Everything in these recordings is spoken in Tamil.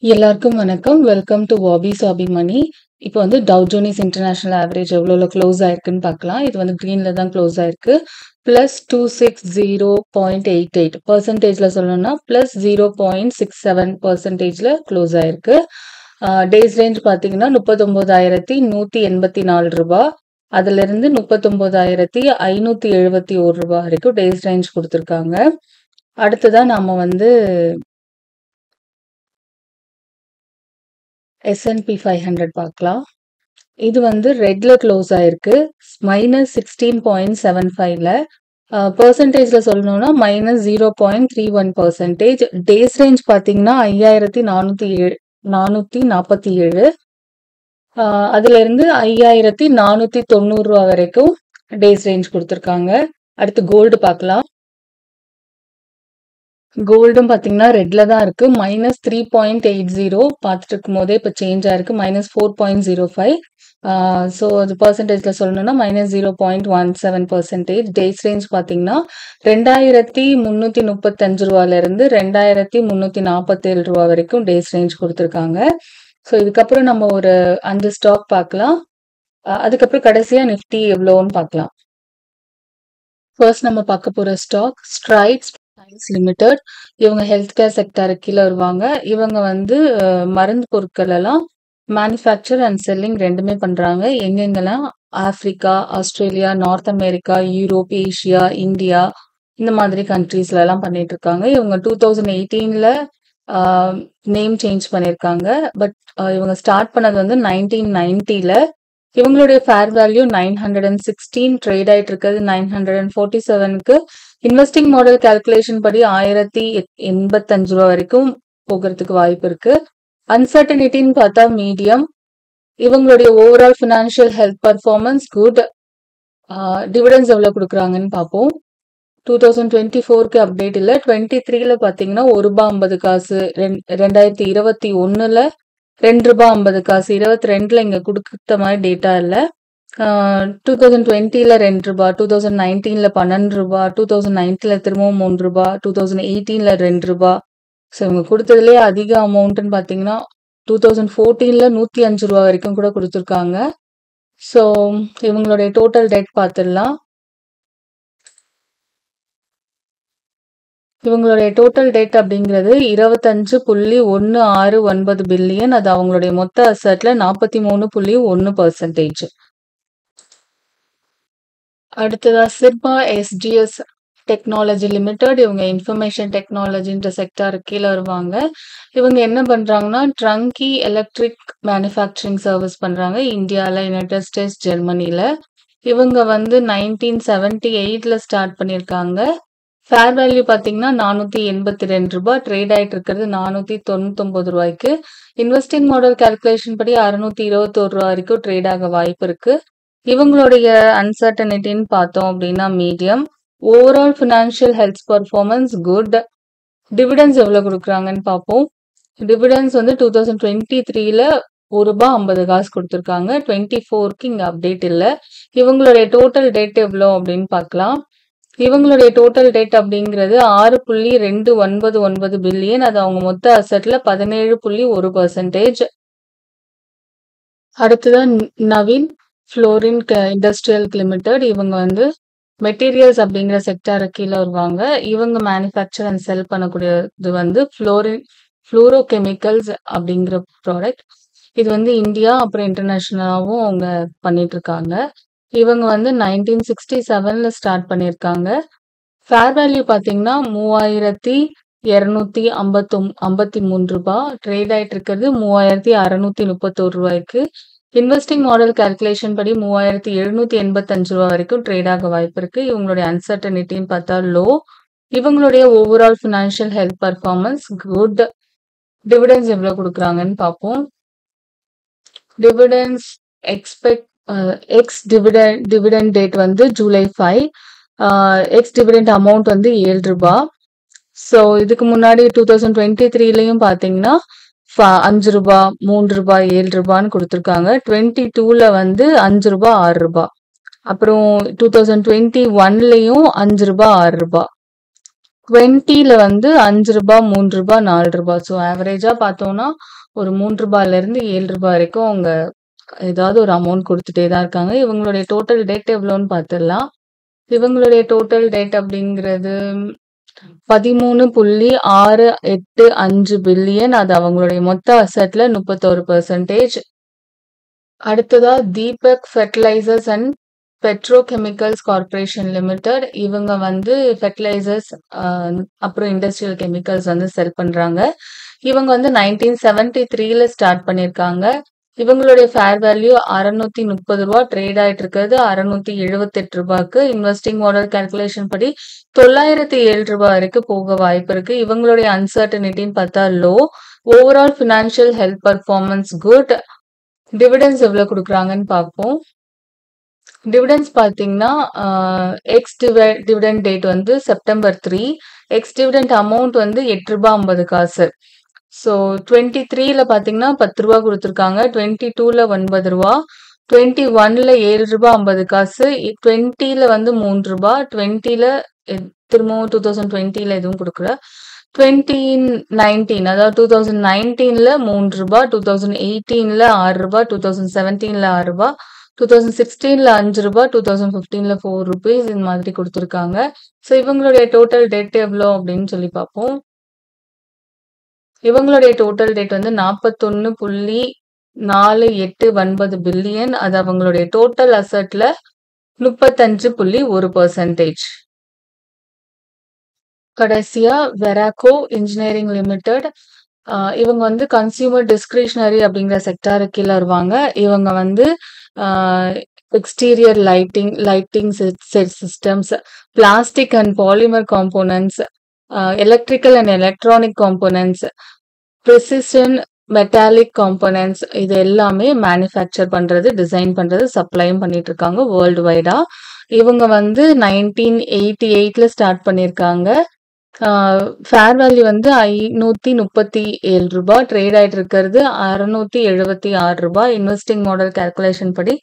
எல்லாருக்கும் வணக்கம். வெல்கம் டு வாபிஸ் ஹாபி மணி. இப்போ வந்து டவ் ஜோனஸ் இன்டர்நேஷனல் ஆவரேஜ் எவ்வளோல க்ளோஸ் ஆயிருக்குன்னு பார்க்கலாம். இது வந்து கிரீன்ல தான் க்ளோஸ் ஆயிருக்கு. பிளஸ் 260.88 பர்சன்டேஜ்ல சொல்லணும்னா பிளஸ் 0.67% க்ளோஸ் ஆயிருக்கு. டேஸ் ரேஞ்ச் பார்த்தீங்கன்னா 39,184 ரூபாய். அதுல இருந்து 39,571 ரூபாய் வரைக்கும் டேஸ் ரேஞ்ச் கொடுத்துருக்காங்க. அடுத்ததான் நாம வந்து S&P 500 பார்க்கலாம். இது வந்து ரெட்ல க்ளோஸ் ஆயிருக்கு. -16.75ல பர்சன்டேஜ்ல சொல்லணும்னா -0.31%. டேஸ் ரேஞ்ச் பார்த்தீங்கன்னா 5,447 அதுல இருந்து 5,490 ரூபா வரைக்கும் டேஸ் ரேஞ்ச் கொடுத்துருக்காங்க. அடுத்து கோல்டு பார்க்கலாம். கோல்டும் பார்த்தீங்கன்னா ரெட்ல தான் இருக்கு. -3.80 பார்த்துட்டு இருக்கும் போதே இப்போ சேஞ்ச் ஆயிருக்கு. -4.05. ஸோ அது பர்சன்டேஜ்ல சொல்லணும்னா -0.17%. டேஸ் ரேஞ்ச் பார்த்தீங்கன்னா 2,335 ரூபாயில இருந்து 2,347 ரூபா வரைக்கும் டேஸ் ரேஞ்ச் கொடுத்துருக்காங்க. ஸோ இதுக்கப்புறம் நம்ம ஒரு 5 ஸ்டாக் பார்க்கலாம். அதுக்கப்புறம் கடைசியா நிஃப்டி எவ்வளோன்னு பார்க்கலாம். ஃபர்ஸ்ட் நம்ம பார்க்க போற ஸ்டாக் ஸ்ட்ரைட்ஸ் லிமிடெட். இவங்க ஹெல்த் கேர் செக்டருக்கு கீழே வருவாங்க. இவங்க வந்து மருந்து பொருட்கள் எல்லாம் மேனுஃபேக்சர் அண்ட் செல்லிங் ரெண்டுமே பண்றாங்க. எங்கெங்கெல்லாம் Africa, Australia, north America, Europe, Asia, India இந்த மாதிரி கண்ட்ரீஸ்ல எல்லாம் பண்ணிட்டு இருக்காங்க. இவங்க 2018ல நேம் சேஞ்ச் பண்ணியிருக்காங்க. பட் இவங்க ஸ்டார்ட் பண்ணது வந்து 1990ல. இவங்களுடைய ஃபேர் வேல்யூ 916, ட்ரேட் ஆயிட்டு இருக்கிறது 947க்கு. இன்வெஸ்டிங் மாடல் கால்குலேஷன் படி 1,085 ரூபா வரைக்கும் போகிறதுக்கு வாய்ப்பு இருக்கு. அன்சர்டனிட்டின்னு பார்த்தா மீடியம். இவங்களுடைய overall financial health performance good. Dividends எவ்வளவு கொடுக்குறாங்கன்னு பார்ப்போம். 2024க்கு அப்டேட் இல்லை. 23ல பார்த்தீங்கன்னா ₹1.50, 2021ல ₹2.50, 22ல இங்க கொடுத்த மாதிரி டேட்டா இல்லை. 2020ல ₹2, 2019ல ₹12, 2019ல திரும்பவும் ₹3, 2018ல ₹2. ஸோ இவங்க கொடுத்ததுலேயே அதிக அமௌண்ட்னு பார்த்தீங்கன்னா 2014ல ₹105 வரைக்கும் கூட கொடுத்துருக்காங்க. ஸோ இவங்களுடைய டோட்டல் டெட் பார்த்துடலாம். இவங்களுடைய டோட்டல் டெட் அப்படிங்கிறது 25.169 பில்லியன். அது அவங்களுடைய மொத்த அசட்ல 43.1%. அடுத்ததா சிர்மா எஸ்ஜிஎஸ் டெக்னாலஜி லிமிடெட். இவங்க இன்ஃபர்மேஷன் டெக்னாலஜின்ற செக்டாருக்கு கீழே வருவாங்க. இவங்க என்ன பண்றாங்கன்னா ட்ரங்கி எலக்ட்ரிக் மேனுஃபேக்சரிங் சர்வீஸ் பண்றாங்க இந்தியால, யுனைடெட் ஸ்டேட்ஸ், ஜெர்மனில. இவங்க வந்து 1978ல ஸ்டார்ட் பண்ணியிருக்காங்க. ஃபேர் வேல்யூ பார்த்தீங்கன்னா ₹482, ட்ரேட் ஆயிட்டு இருக்கிறது ₹499. இன்வெஸ்டிங் மாடல் கால்குலேஷன் படி ₹621 வரைக்கும் ட்ரேட் ஆக வாய்ப்பு இருக்கு. இவங்களுடைய அன்சர்டனிட்டின்னு பார்த்தோம் அப்படின்னா medium. Overall financial health performance good. Dividends எவ்வளவு கொடுக்குறாங்கன்னு பார்ப்போம். டிவிடன்ஸ் வந்து 2023ல ₹1.50 கொடுத்துருக்காங்க. 24க்கு இங்க அப்டேட் இல்லை. இவங்களுடைய டோட்டல் டெட் எவ்வளோ அப்படின்னு பார்க்கலாம். இவங்களுடைய டோட்டல் டெட் அப்படிங்கிறது 6.299 பில்லியன். அது அவங்க மொத்த அசட்ல 17.1%. அடுத்ததான் நவீன் ஃப்ளோரின் இண்டஸ்ட்ரியல் லிமிடெட். இவங்க வந்து மெட்டீரியல்ஸ் அப்படிங்கிற செக்டாருக்கு கீழே வருவாங்க. இவங்க மேனுஃபேக்சர் அண்ட் செல் பண்ணக்கூடியது வந்து ஃப்ளூரோ கெமிக்கல்ஸ் அப்படிங்கிற ப்ராடக்ட். இது வந்து இந்தியா அப்புறம் இன்டர்நேஷனலாகவும் அவங்க பண்ணிட்டு இருக்காங்க. இவங்க வந்து 1967ல ஸ்டார்ட் பண்ணியிருக்காங்க. ஃபேர் வேல்யூ பார்த்தீங்கன்னா ₹3,253. ட்ரேட் ஆயிட்டு இருக்கிறது ₹3,631. இன்வெஸ்டிங் மாடல் கால்குலேஷன் படி ₹3,785 வரைக்கும் ட்ரேட் ஆக வாய்ப்பு இருக்கு. இவங்களுடைய அன்சர்டனிட்டின்னு பார்த்தா லோ. இவங்களுடைய overall financial health performance good. Dividends எவ்வளவு கொடுக்குறாங்கன்னு பார்ப்போம். டிவிடன்ஸ் எக்ஸ் டிவிடெண்ட் டேட் வந்து ஜூலை 5. எக்ஸ் டிவிடெண்ட் அமௌண்ட் வந்து ₹7. ஸோ இதுக்கு முன்னாடி 2023லயும் பார்த்தீங்கன்னா ₹5, ₹3, ₹7 கொடுத்துருக்காங்க. 22ல வந்து ₹5, ₹6. அப்புறம் 2021லயும் ₹5, ₹6. 20ல வந்து ரூ. 5, ரூ. 3, ரூ. 4. ஸோ ஆவரேஜா பார்த்தோம்னா, ஒரு ரூ. 3லேருந்து ரூ. 7 வரைக்கும் அவங்க ஏதாவது ஒரு அமௌண்ட் குடுத்துட்டே தான் இருக்காங்க. இவங்களுடைய டோட்டல் டெட் எவ்வளோன்னு பார்த்துடலாம். இவங்களுடைய டோட்டல் டெட் அப்படிங்கிறது 13.685 பில்லியன். அது அவங்களுடைய மொத்த அசெட்ல 31%. அடுத்ததா Deepak fertilisers and petrochemicals corporation limited. இவங்க வந்து ஃபெர்டிலைசர்ஸ் அப்புறம் இண்டஸ்ட்ரியல் கெமிக்கல்ஸ் வந்து செல் பண்றாங்க. இவங்க வந்து 1973ல ஸ்டார்ட் பண்ணியிருக்காங்க. இவங்களுடைய ஃபேர் வேல்யூ ரூ. 630 ட்ரேட் ஆயிட்டு இருக்கிறது ரூ. 678. இன்வெஸ்டிங் மாடல் கால்குலேஷன் படி ரூ. 907 வரைக்கும் போக வாய்ப்பு இருக்கு. இவங்களுடைய அன்சர்டனிட்டின்னு பார்த்தா low. Overall financial health performance good. Dividends எவ்வளவு கொடுக்குறாங்கன்னு பார்ப்போம். டிவிடெண்ட்ஸ் பார்த்தீங்கன்னா எக்ஸ் டிவிடெண்ட் டேட் வந்து செப்டம்பர் 3. எக்ஸ் டிவிடெண்ட் அமௌண்ட் வந்து ரூ. 8.50. ஸோ 23ல பார்த்தீங்கன்னா ரூ. 10 கொடுத்துருக்காங்க. 22ல ரூ. 9. 21ல ரூ. 7.50. 20ல வந்து ரூ. 3. 20ல திரும்பவும் 2020ல எதுவும் கொடுக்கல. 2019 அதாவது 2019ல ரூ. 3. 2018ல ரூ. 6. 2017ல ரூ. 6. 2016ல ரூ. 5. 2015ல ₹4 இந்த மாதிரி கொடுத்துருக்காங்க. ஸோ இவங்களுடைய டோட்டல் டெட் எவ்வளோ அப்படின்னு சொல்லி பார்ப்போம். இவங்களுடைய டோட்டல் டெட் வந்து 41.489 பில்லியன். அது அவங்களுடைய டோட்டல் அசெட்ல 35.1%. கடைசியா வெராக்கோ இன்ஜினியரிங் லிமிடெட். இவங்க வந்து கன்சியூமர் டிஸ்கிரிஷனரி அப்படிங்கிற செக்டாருக்கு கீழே வருவாங்க. இவங்க வந்து exterior lighting systems, plastic and polymer components, electrical and electronic components, precision metallic components இது எல்லாமே மேனுஃபேக்சர் பண்றது, டிசைன் பண்றது, சப்ளையும் பண்ணிட்டு இருக்காங்க வேர்ல்டு வைடா. இவங்க வந்து 1988ல ஸ்டார்ட் பண்ணியிருக்காங்க. ஃபேர் வேல்யூ வந்து ரூ. 537. ட்ரேட் ஆயிட்டு இருக்கிறது ரூ. 676. இன்வெஸ்டிங் மாடல் கால்குலேஷன் படி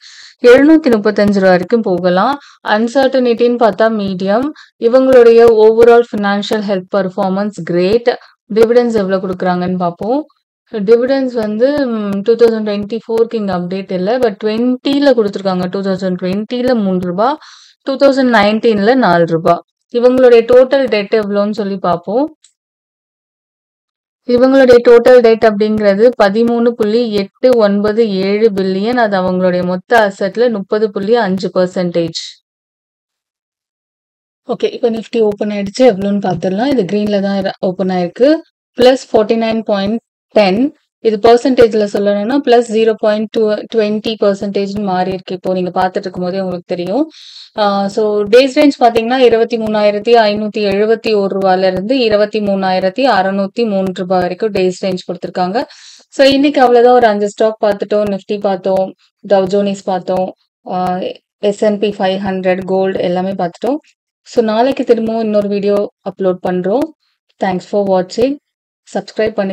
ரூ. 735 வரைக்கும் போகலாம். அன்சர்டனிட்டின்னு பார்த்தா மீடியம். இவங்களுடைய overall financial health performance great. Dividends எவ்வளோ கொடுக்குறாங்கன்னு பார்ப்போம். டிவிடெண்ட்ஸ் வந்து 2024க்கு இங்கே அப்டேட் இல்லை. பட் 20ல கொடுத்துருக்காங்க. 2020ல ரூ. 3. 2019ல ரூ. 4. இவங்களுடைய டோட்டல் டெட் எவ்வளோன்னு சொல்லி பார்ப்போம். இவங்களுடைய டோட்டல் டெட் அப்படிங்கிறது 13.897 பில்லியன். அது அவங்களுடைய மொத்த அசெட்ல 30.5%. ஓகே, இப்போ நிஃப்டி ஓப்பன் ஆயிடுச்சு. எவ்வளோன்னு பார்த்துடலாம். இது கிரீன்ல தான் ஓப்பன் ஆயிருக்கு. +49.10. இது பெர்சன்டேஜ்ல சொல்லணும்னா +0.20% மாறி இருக்கு. இப்போ நீங்க பார்த்துட்டு இருக்கும் போதே உங்களுக்கு தெரியும். ஸோ டேஸ் ரேஞ்ச் பார்த்தீங்கன்னா ரூ. 23,571 இருந்து ரூ. 23,603 வரைக்கும் டேஸ் ரேஞ்ச் கொடுத்துருக்காங்க. ஸோ இன்னைக்கு அவ்வளோதான். ஒரு 5 ஸ்டாக் பார்த்துட்டோம். நிஃப்டி பார்த்தோம், டவ் ஜோனிஸ் பார்த்தோம், S&P 500, கோல்டு எல்லாமே பார்த்துட்டோம். ஸோ நாளைக்கு திரும்பவும் இன்னொரு வீடியோ அப்லோட் பண்றோம். தேங்க்ஸ் ஃபார் வாட்சிங். சப்ஸ்கிரைப் பண்ணி